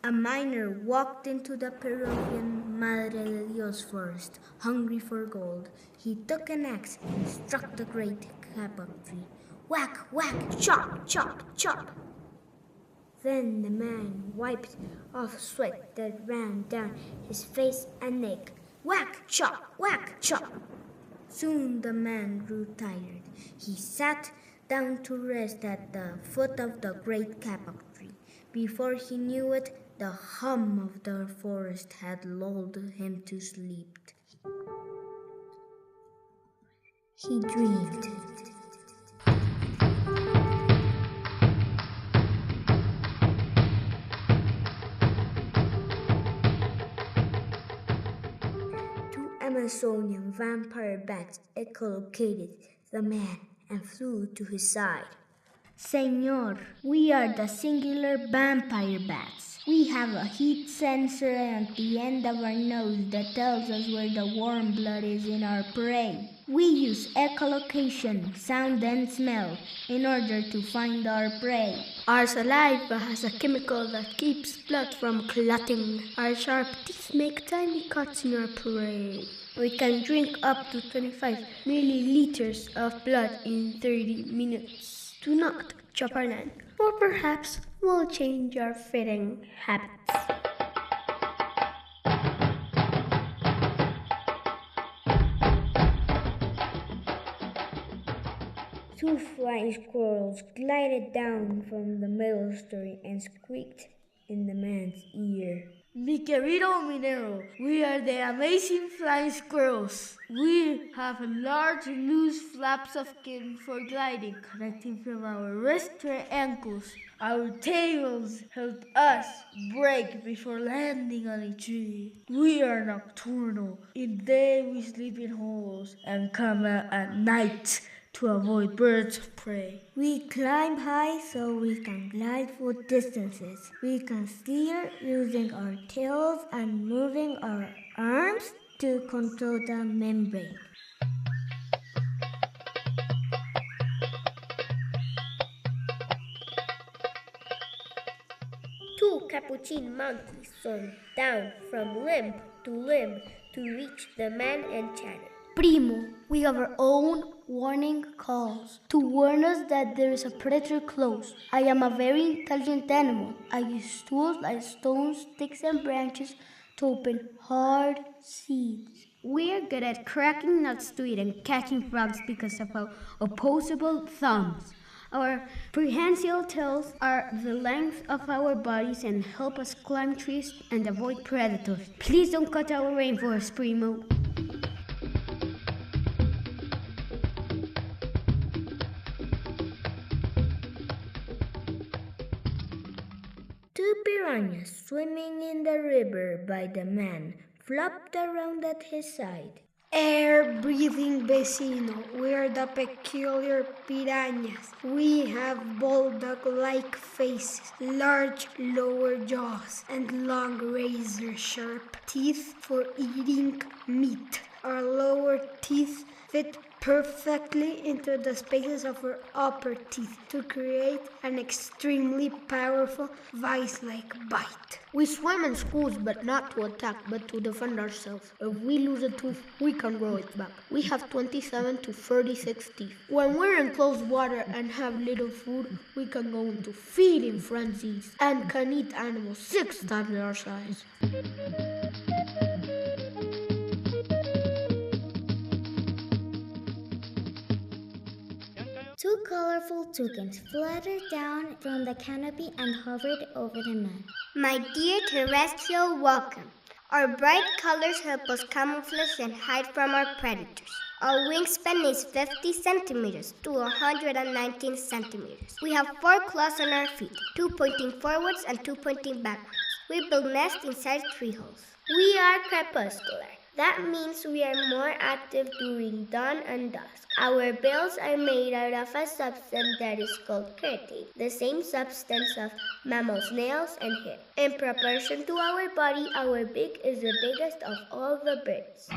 A miner walked into the Peruvian Madre de Dios forest, hungry for gold. He took an axe and struck the great kapok tree. Whack, whack, chop, chop, chop. Then the man wiped off sweat that ran down his face and neck. Whack, chop, whack, chop. Soon the man grew tired. He sat down to rest at the foot of the great kapok tree. Before he knew it, the hum of the forest had lulled him to sleep. He dreamed. Two Amazonian vampire bats echolocated the man and flew to his side. Señor, we are the singular vampire bats. We have a heat sensor at the end of our nose that tells us where the warm blood is in our prey. We use echolocation, sound and smell, in order to find our prey. Our saliva has a chemical that keeps blood from clotting. Our sharp teeth make tiny cuts in our prey. We can drink up to 25 milliliters of blood in 30 minutes. Do not chop our land, or perhaps we'll change our feeding habits. Two flying squirrels glided down from the middle story and squeaked in the man's ear. Mi querido minero, we are the amazing flying squirrels. We have large, loose flaps of skin for gliding, connecting from our wrists to our ankles. Our tails help us break before landing on a tree. We are nocturnal. In day we sleep in holes and come out at night to avoid birds of prey. We climb high so we can glide for distances. We can steer using our tails and moving our arms to control the membrane. Two capuchin monkeys soared down from limb to reach the man and chatted. Primo, we have our own warning calls to warn us that there is a predator close. I am a very intelligent animal. I use tools like stones, sticks, and branches to open hard seeds. We're good at cracking nuts to eat and catching frogs because of our opposable thumbs. Our prehensile tails are the length of our bodies and help us climb trees and avoid predators. Please don't cut our rainforest, Primo. Two piranhas swimming in the river by the man flopped around at his side. Air-breathing vecino, we are the peculiar piranhas. We have bulldog-like faces, large lower jaws, and long razor-sharp teeth for eating meat. Our lower teeth fit perfectly into the spaces of our upper teeth to create an extremely powerful vice-like bite. We swim in schools, but not to attack, but to defend ourselves. If we lose a tooth, we can grow it back. We have 27 to 36 teeth. When we're in close water and have little food, we can go into feeding frenzies and can eat animals 6 times our size. Two colorful toucans fluttered down from the canopy and hovered over the man. My dear terrestrial welcome. Our bright colors help us camouflage and hide from our predators. Our wingspan is 50 centimeters to 119 centimeters. We have 4 claws on our feet, 2 pointing forwards and 2 pointing backwards. We build nests inside tree holes. We are crepuscular. That means we are more active during dawn and dusk. Our bills are made out of a substance that is called keratin, the same substance of mammals' nails and hair. In proportion to our body, our beak is the biggest of all the birds.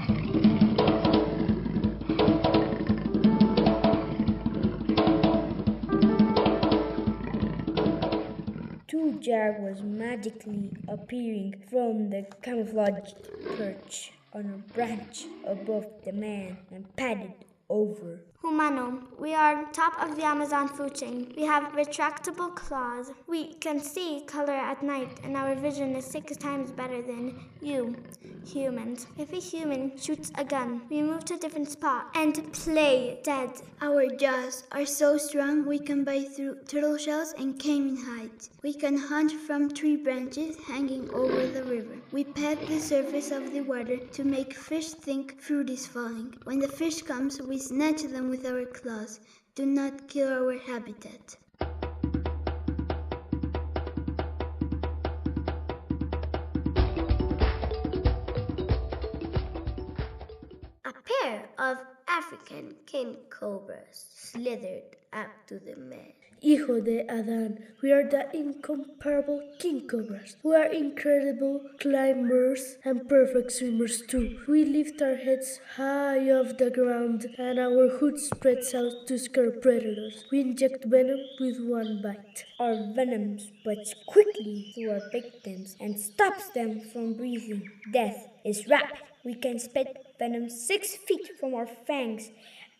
Two jaguars magically appearing from the camouflaged perch on a branch above the man and padded over. Humano, we are on top of the Amazon food chain. We have retractable claws. We can see color at night, and our vision is 6 times better than you, humans. If a human shoots a gun, we move to a different spot and play dead. Our jaws are so strong we can bite through turtle shells and caiman hides. We can hunt from tree branches hanging over the river. We pat the surface of the water to make fish think fruit is falling. When the fish comes, we snatch them with our claws. Do not kill our habitat. A pair of African king cobras slithered up to the man. Hijo de Adán, we are the incomparable king cobras. We are incredible climbers and perfect swimmers too. We lift our heads high off the ground and our hood spreads out to scare predators. We inject venom with one bite. Our venom spreads quickly through our victims and stops them from breathing. Death is rapid. We can spit venom 6 feet from our fangs,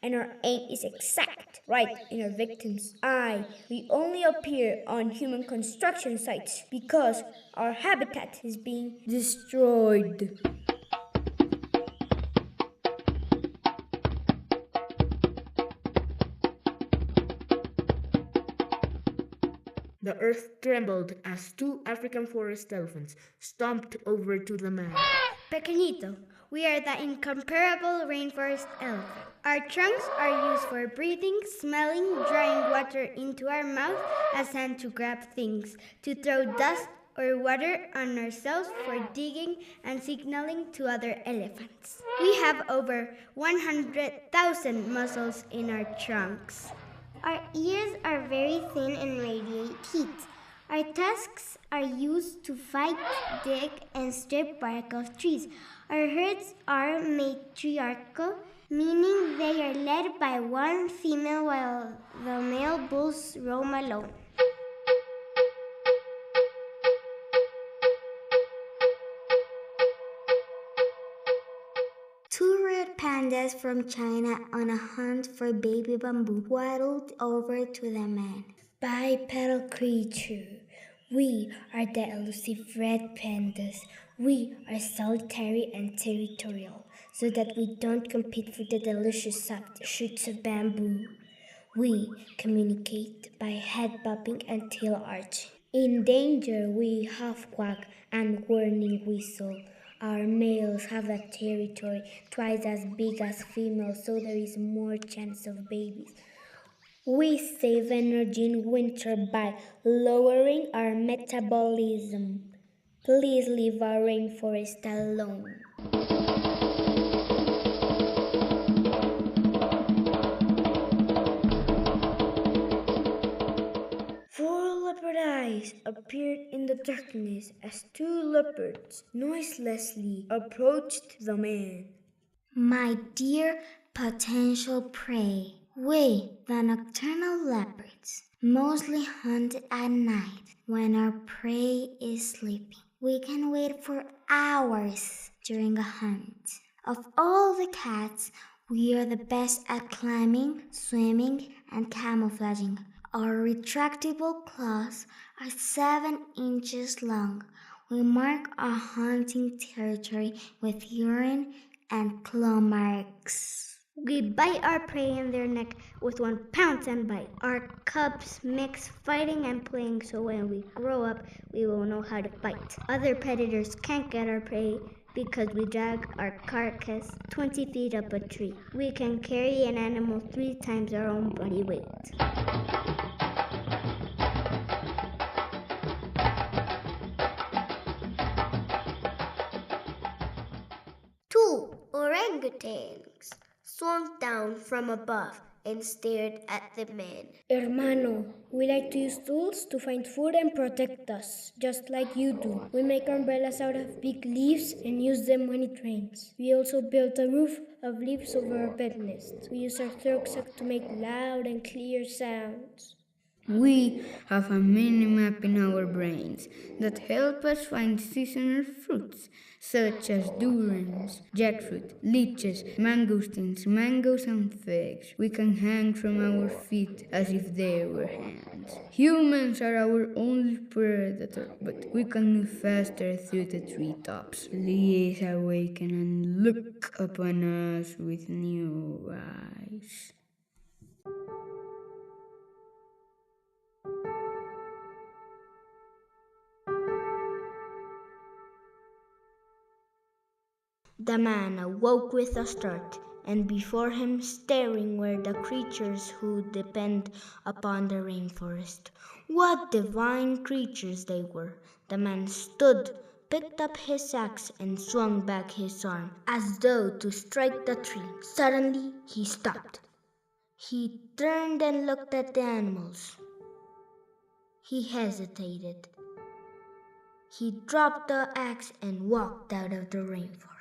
and our aim is exact, right in our victim's eye. We only appear on human construction sites because our habitat is being destroyed. The earth trembled as 2 African forest elephants stomped over to the man. Pequeñito, we are the incomparable rainforest elephant. Our trunks are used for breathing, smelling, drawing water into our mouth as hand to grab things, to throw dust or water on ourselves for digging and signaling to other elephants. We have over 100,000 muscles in our trunks. Our ears are very thin and radiate heat. Our tusks are used to fight, dig, and strip bark of trees. Our herds are matriarchal, meaning they are led by one female while the male bulls roam alone. Two red pandas from China on a hunt for baby bamboo waddled over to the man. Bipedal creature. We are the elusive red pandas. We are solitary and territorial, so that we don't compete for the delicious soft shoots of bamboo. We communicate by head bobbing and tail arching. In danger, we half quack and warning whistle. Our males have a territory twice as big as females, so there is more chance of babies. We save energy in winter by lowering our metabolism. Please leave our rainforest alone. Four leopard eyes appeared in the darkness as 2 leopards noiselessly approached the man. My dear potential prey, we, the nocturnal leopards, mostly hunt at night when our prey is sleeping. We can wait for hours during a hunt. Of all the cats, we are the best at climbing, swimming, and camouflaging. Our retractable claws are 7 inches long. We mark our hunting territory with urine and claw marks. We bite our prey in their neck with one pounce and bite. Our cubs mix fighting and playing, so when we grow up, we will know how to fight. Other predators can't get our prey because we drag our carcass 20 feet up a tree. We can carry an animal 3 times our own body weight. Two orangutans swung down from above and stared at the man. Hermano, we like to use tools to find food and protect us, just like you do. We make umbrellas out of big leaves and use them when it rains. We also built a roof of leaves over our bed nest. We use our throat sac to make loud and clear sounds. We have a mini map in our brains that help us find seasonal fruits such as durians, jackfruit, lychees, mangosteens, mangoes and figs. We can hang from our feet as if they were hands. Humans are our only predator, but we can move faster through the treetops. Please awaken and look upon us with new eyes. The man awoke with a start, and before him, staring, were the creatures who depend upon the rainforest. What divine creatures they were! The man stood, picked up his axe, and swung back his arm, as though to strike the tree. Suddenly, he stopped. He turned and looked at the animals. He hesitated. He dropped the axe and walked out of the rainforest.